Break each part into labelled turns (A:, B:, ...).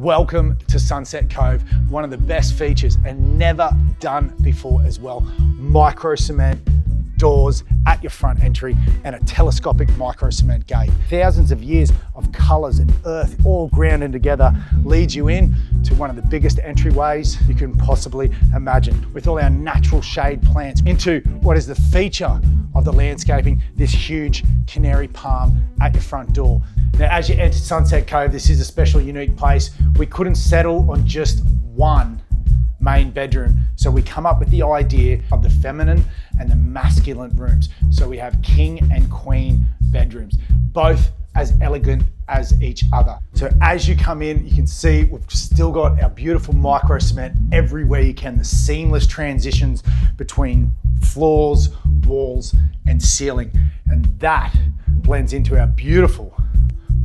A: Welcome to Sunset Cove, one of the best features and never done before as well. Microcement doors at your front entry and a telescopic microcement gate. Thousands of years of colors and earth all grounded together leads you in to one of the biggest entryways you can possibly imagine, with all our natural shade plants into what is the feature of the landscaping, this huge canary palm at your front door. Now, as you enter Sunset Cove, this is a special, unique place. We couldn't settle on just one main bedroom. So we come up with the idea of the feminine and the masculine rooms. So we have king and queen bedrooms, both as elegant as each other. So as you come in, you can see we've still got our beautiful micro cement everywhere you can, the seamless transitions between floors, walls, and ceiling. And that blends into our beautiful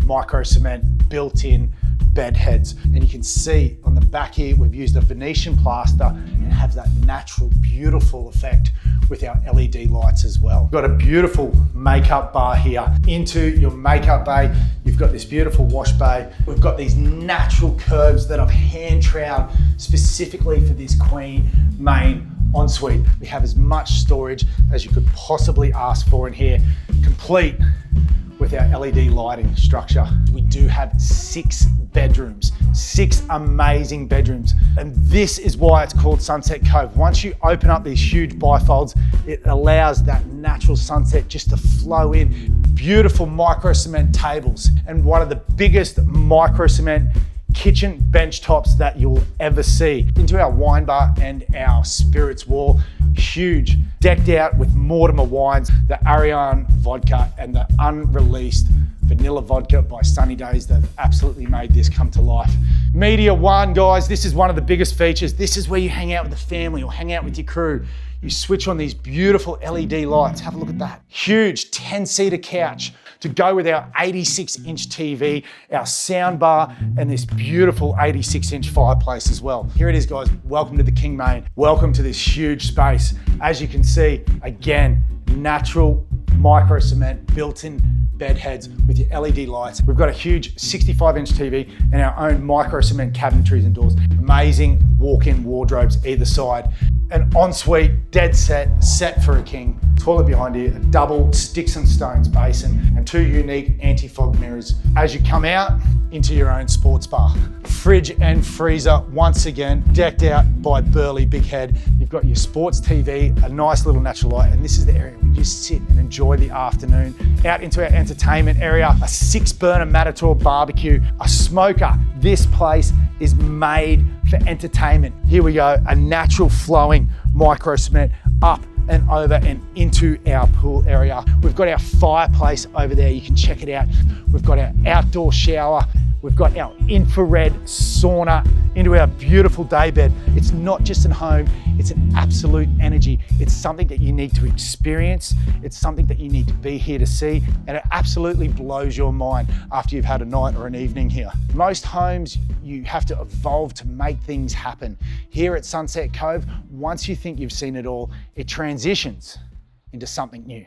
A: micro cement built-in bed heads. And you can see on the back here, we've used a Venetian plaster and have that natural, beautiful effect with our LED lights as well. We've got a beautiful makeup bar here. Into your makeup bay, you've got this beautiful wash bay. We've got these natural curves that I've hand troweled specifically for this queen main ensuite. We have as much storage as you could possibly ask for in here, complete with our LED lighting structure. We do have 6 bedrooms, 6 amazing bedrooms. And this is why it's called Sunset Cove. Once you open up these huge bifolds, it allows that natural sunset just to flow in. Beautiful micro cement tables and one of the biggest micro cement kitchen bench tops that you'll ever see. Into our wine bar and our spirits wall, huge, decked out with Mortimer wines, the Ariane vodka and the unreleased vanilla vodka by Sunny Days that have absolutely made this come to life. Media One, guys, this is one of the biggest features. This is where you hang out with the family or hang out with your crew. You switch on these beautiful LED lights. Have a look at that. Huge 10-seater couch to go with our 86-inch TV, our sound bar, and this beautiful 86-inch fireplace as well. Here it is, guys. Welcome to the King Main. Welcome to this huge space. As you can see, again, natural micro cement built-in bed heads with your LED lights. We've got a huge 65-inch TV and our own micro cement cabinetries and doors. Amazing walk-in wardrobes either side. An ensuite, dead set for a king. Toilet behind here, a double sticks and stones basin, and 2 unique anti-fog mirrors. As you come out into your own sports bar. Fridge and freezer, once again, decked out by Burley Big Head. You've got your sports TV, a nice little natural light, and this is the area where you just sit and enjoy the afternoon. Out into our entertainment area, a 6-burner Matador barbecue, a smoker. This place is made for entertainment. Here we go, a natural flowing micro cement up and over and into our pool area. We've got our fireplace over there, you can check it out. We've got our outdoor shower. We've got our infrared sauna into our beautiful day bed. It's not just a home, it's an absolute energy. It's something that you need to experience. It's something that you need to be here to see, and it absolutely blows your mind after you've had a night or an evening here. Most homes, you have to evolve to make things happen. Here at Sunset Cove, once you think you've seen it all, it transitions into something new.